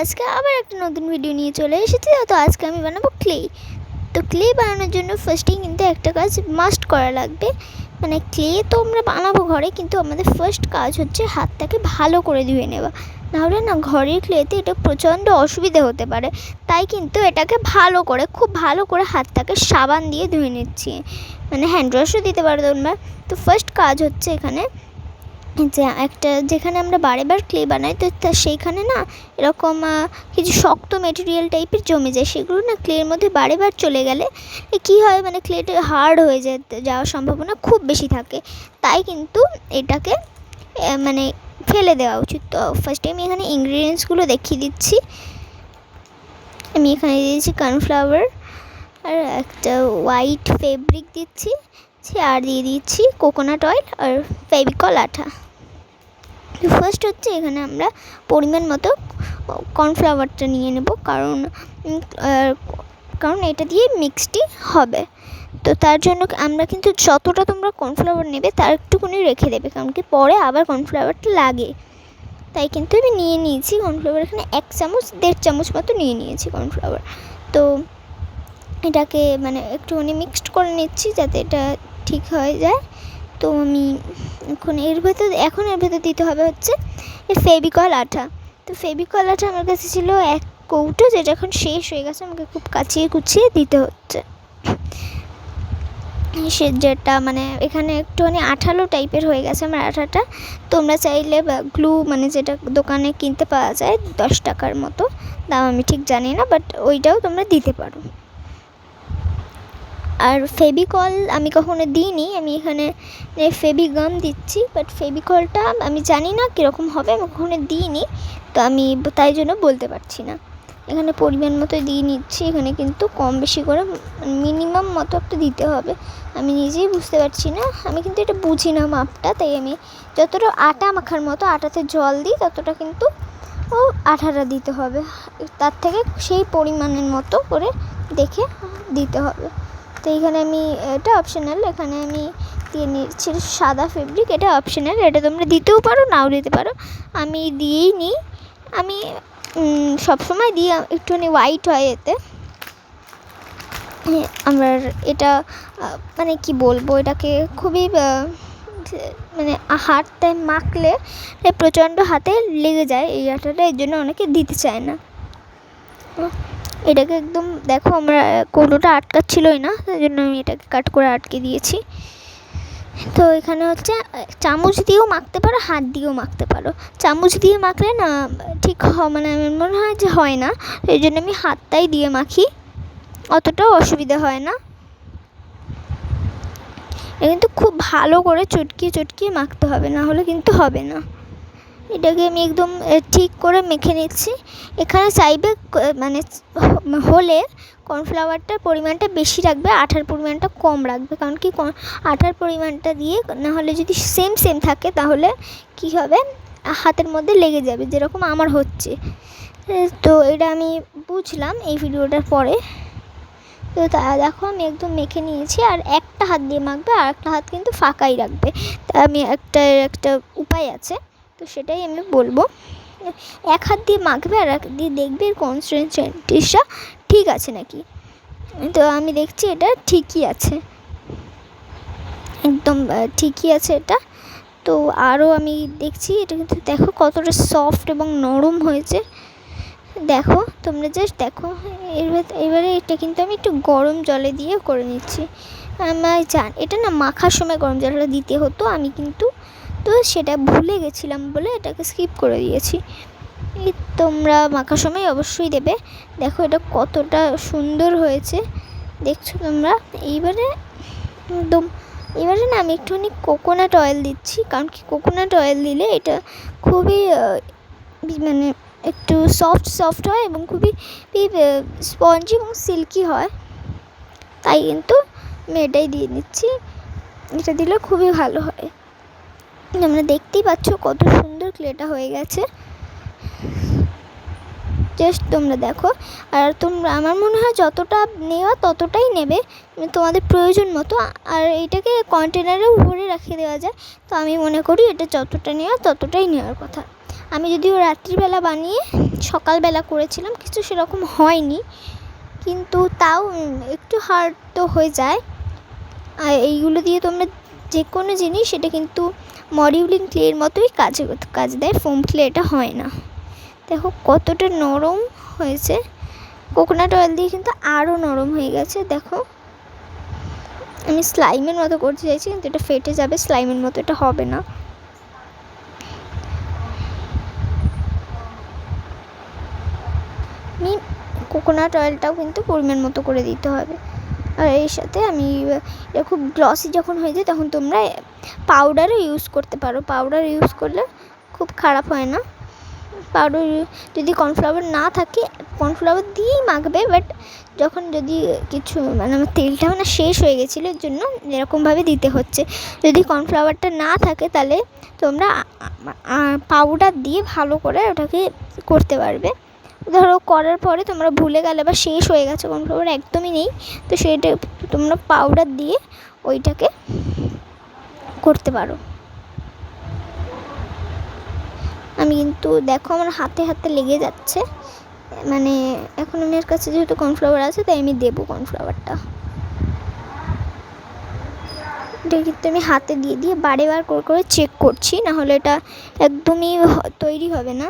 আজকে আবার একটা নতুন ভিডিও নিয়ে চলে এসেছি। তো আজকে আমি বানাবো ক্লে। তো ক্লে বানানোর জন্য ফার্স্টেই কিন্তু একটা কাজ মাস্ট করা লাগবে। মানে ক্লে তো আমরা বানাবো ঘরে, কিন্তু আমাদের ফার্স্ট কাজ হচ্ছে হাতটাকে ভালো করে ধুয়ে নেওয়া। নাহলে না ঘরের ক্লেতে এটা প্রচণ্ড অসুবিধা হতে পারে। তাই কিন্তু এটাকে ভালো করে, খুব ভালো করে হাতটাকে সাবান দিয়ে ধুয়ে নিচ্ছি। মানে হ্যান্ড ওয়াশও দিতে পারো তোমরা। তো ফার্স্ট কাজ হচ্ছে এখানে যে একটা, যেখানে আমরা বারেবার ক্লে বানাই, তো সেইখানে না এরকম কিছু শক্ত মেটেরিয়াল টাইপের জমে যায়। সেগুলো না ক্লের মধ্যে বারেবার চলে গেলে কী হয়, মানে ক্লেটা হার্ড হয়ে যাওয়ার সম্ভাবনা খুব বেশি থাকে। তাই কিন্তু এটাকে মানে ফেলে দেওয়া উচিত। তো ফার্স্টে আমি এখানে ইনগ্রিডিয়েন্টসগুলো দেখিয়ে দিচ্ছি। আমি এখানে দিয়েছি কর্নফ্লাওয়ার, আর একটা হোয়াইট ফেব্রিক দিচ্ছি, আর দিয়ে দিচ্ছি কোকোনাট অয়েল আর ফেভিকল আঠা। ফার্স্ট হচ্ছে এখানে আমরা পরিমাণ মতো কর্নফ্লাওয়ারটা নিয়ে নেব, কারণ এটা দিয়ে মিক্সটি হবে। তো তার জন্য আমরা কিন্তু যতটা তোমরা কর্নফ্লাওয়ার নেবে তার একটুখানি রেখে দেবে, কারণ কি পরে আবার কর্নফ্লাওয়ারটা লাগে। তাই কিন্তু আমি নিয়ে নিয়েছি কর্নফ্লাওয়ার, এখানে 1 চামচ 1.5 চামচ মতো নিয়ে নিয়েছি কর্নফ্লাওয়ার। তো এটাকে মানে একটুখানি মিক্সড করে নিচ্ছি যাতে এটা ঠিক হয়ে যায়। তো আমি এখন এর ভেতর দিতে হবে হচ্ছে ফেভিকল আঠা। তো ফেভিকল আঠা আমার কাছে ছিল 1 কৌটো, যেটা এখন শেষ হয়ে গেছে। আমাকে খুব কাচিয়ে কুচিয়ে দিতে হচ্ছে, যেটা মানে এখানে একটুখানি আঠালো টাইপের হয়ে গেছে আমার আঠাটা। তোমরা চাইলে গ্লু, মানে যেটা দোকানে কিনতে পাওয়া যায় 10 টাকার মতো দাম, আমি ঠিক জানি না, বাট ওইটাও তোমরা দিতে পারো। আর ফেভিকল আমি কখনো দিইনি, আমি এখানে ফেভিগাম দিচ্ছি, বাট ফেভিকলটা আমি জানি না কীরকম হবে, আমি কখনো দিইনি, তো আমি তাই জন্য বলতে পারছি না। এখানে পরিমাণ মতো দিয়ে নিচ্ছি। এখানে কিন্তু কম বেশি করে মিনিমাম মতো একটা দিতে হবে। আমি নিজেই বুঝতে পারছি না, আমি কিন্তু এটা বুঝি না মাপটা, তাই আমি যতটা আটা মাখার মতো আটাতে জল দিই ততটা কিন্তু আঠাটা দিতে হবে, তার থেকে সেই পরিমাণের মতো করে দেখে দিতে হবে। তো এইখানে আমি, এটা অপশনাল, এখানে আমি দিয়ে নিচ্ছি সাদা ফেব্রিক। এটা অপশনাল, এটা তোমরা দিতেও পারো নাও দিতে পারো। আমি দিয়েই নিই, আমি সবসময় দিই, একটুখানি হোয়াইট হয় এতে। আমার এটা মানে কি বলবো, এটাকে খুবই মানে হাতে মাখলে প্রচণ্ড হাতে লেগে যায় এই আটাটা, এর জন্য অনেকে দিতে চায় না। এটাকে একদম দেখো, আমরা কৌটোটা আটকাচ্ছিলই না, তাই জন্য আমি এটাকে কাট করে আটকে দিয়েছি। তো এখানে হচ্ছে চামচ দিয়েও মাখতে পারো, হাত দিয়েও মাখতে পারো। চামচ দিয়ে মাখলে না ঠিক মানে আমার মনে হয় যে হয় না, এই জন্য আমি হাতটাই দিয়ে মাখি, অতটাও অসুবিধা হয় না। কিন্তু খুব ভালো করে চটকিয়ে মাখতে হবে, না হলে কিন্তু হবে না। এটাকে আমি একদম ঠিক করে মেখে নিচ্ছি। এখানে চাইবে মানে হলে কর্নফ্লাওয়ারটার পরিমাণটা বেশি রাখবে, আঠার পরিমাণটা কম রাখবে, কারণ কি আঠার পরিমাণটা দিয়ে না হলে যদি সেম থাকে তাহলে কি হবে, হাতের মধ্যে লেগে যাবে, যেরকম আমার হচ্ছে। তো এটা আমি বুঝলাম এই ভিডিওটার পরে। তো তা দেখো আমি একদম মেখে নিয়েছি, আর একটা হাত দিয়ে মাখবে, আর একটা হাত কিন্তু ফাঁকাই রাখবে। তা আমি একটা উপায় আছে, তো সেটাই আমি বলবো। 1 হাত দিয়ে মাখবে আর 1 দিয়ে দেখবে কনসিস্টেন্সিটা ঠিক আছে নাকি। তো আমি দেখছি এটা ঠিকই আছে, একদম ঠিকই আছে এটা। তো আরও আমি দেখছি এটা কিন্তু দেখো কতটা সফট এবং নরম হয়েছে। দেখো তোমরা জাস্ট দেখো। এবারে এটা কিন্তু আমি একটু গরম জলে দিয়ে করে নিচ্ছি। আমি এটা না মাখার সময় গরম জলটা দিতে হতো, আমি কিন্তু তো সেটা ভুলে গেছিলাম বলে এটাকে স্কিপ করে দিয়েছি। তোমরা মাখার সময় অবশ্যই দেবে। দেখো এটা কতটা সুন্দর হয়েছে দেখছো তোমরা। এবারে না আমি একটুখানি কোকোনাট অয়েল দিচ্ছি, কারণ কি কোকোনাট অয়েল দিলে এটা খুবই মানে একটু সফট হয় এবং খুবই স্পঞ্জি এবং সিল্কি হয়, তাই কিন্তু আমি এটাই দিয়ে নিচ্ছি। এটা দিলে খুবই ভালো হয়। তোমরা দেখতেই পাচ্ছ কত সুন্দর ক্লেটা হয়ে গেছে, জাস্ট তোমরা দেখো। আর তোমরা, আমার মনে হয় যতটা নেওয়া ততটাই নেবে তোমাদের প্রয়োজন মতো, আর এইটাকে কন্টেনারেও ভরে রেখে দেওয়া যায়। তো আমি মনে করি এটা যতটা নেওয়া ততটাই নেওয়ার কথা। আমি যদিও রাত্রিবেলা বানিয়ে সকালবেলা করেছিলাম, কিছু সেরকম হয়নি, কিন্তু তাও একটু হার্ড তো হয়ে যায়। আর এইগুলো দিয়ে তোমরা যে কোনো জিনিস, এটা কিন্তু মডিউলিং ক্লের মতোই কাজ দেয়, ফোম ক্লে এটা হয় না। দেখো কতটা নরম হয়েছে, কোকোনাট অয়েল দিয়ে কিন্তু আরও নরম হয়ে গেছে। দেখো আমি স্লাইমের মতো করতে চাইছি, কিন্তু এটা ফেটে যাবে, স্লাইমের মতো এটা হবে না। আমি কোকোনাট অয়েলটাও কিন্তু পরিমাণ মতো করে দিতে হবে। আর এর সাথে আমি খুব গ্লসি যখন হয়ে যায় তখন তোমরা পাউডারও ইউজ করতে পারো, পাউডার ইউজ করলে খুব খারাপ হয় না। পাউডার যদি কর্নফ্লাওয়ার না থাকে কর্নফ্লাওয়ার দিয়েই মাখবে, বাট যখন যদি কিছু মানে আমার তেলটা মানে শেষ হয়ে গেছিলো, এর জন্য এরকমভাবে দিতে হচ্ছে। যদি কর্নফ্লাওয়ারটা না থাকে তাহলে তোমরা পাউডার দিয়ে ভালো করে ওটাকে করতে পারবে। ধরো করার পরে তোমরা ভুলে গেলে বা শেষ হয়ে গেছে, কর্নফ্লাওয়ার একদমই নেই, তো সেটা তোমরা পাউডার দিয়ে ওইটাকে করতে পারো। আমি কিন্তু দেখো আমার হাতে হাতে লেগে যাচ্ছে, মানে এখন আমার কাছে যেহেতু কর্নফ্লাওয়ার আছে তাই আমি দেবো কর্নফ্লাওয়ারটা। এটা কিন্তু আমি হাতে দিয়ে দিয়ে বারে বার করে করে চেক করছি, নাহলে এটা একদমই তৈরি হবে না।